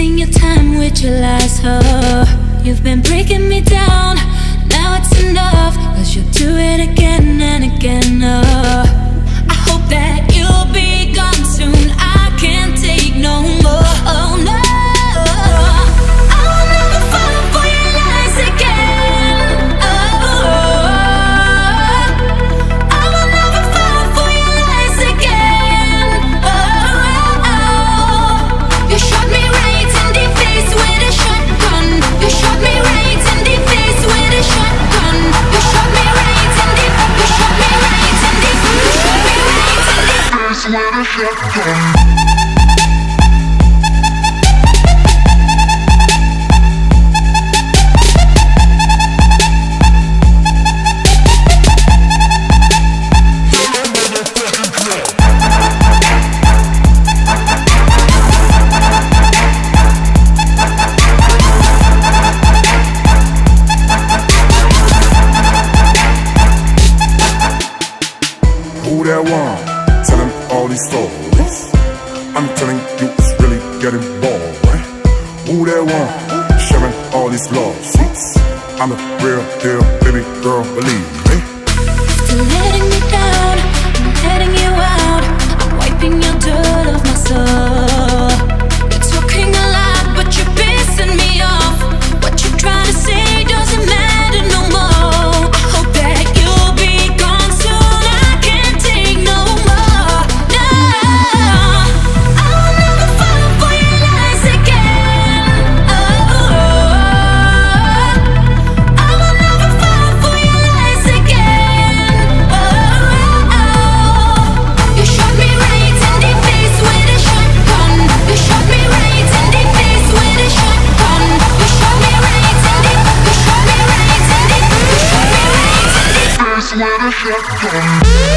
Wasting your time with your lies, oh. You've been breaking me down, now it's enough, 'cause you'll do it again and again, oh. I hope that you'll be gone soon, I can't take no more, oh no. I will never fall for your lies again, oh. I will never fall for your lies again, oh. You shot me right in the face with a shotgun. You shot me right in the face with a shotgun. You shot me right in the, you shot me right in the, you shot me right in the face with a shotgun. Who that one? Telling all these stories. I'm telling you it's really getting boring. Who that one? Sharing all these love seats. I'm the real deal, baby girl, believe me. After letting me down, I'm letting you out. I'm wiping your dirt off my soul. You're talking a lot, but you're pissing me off. What you're trying to say doesn't matter no more. I hope that you'll be gone soon, I can't take no more. No, I will never fall for your lies again, oh. I will never fall for your lies again, oh. You shot me right in the face with a shotgun. You shot me right in the face with a shotgun. You shot me right in the, you shot me right in the, you shot me right in the face with a shotgun.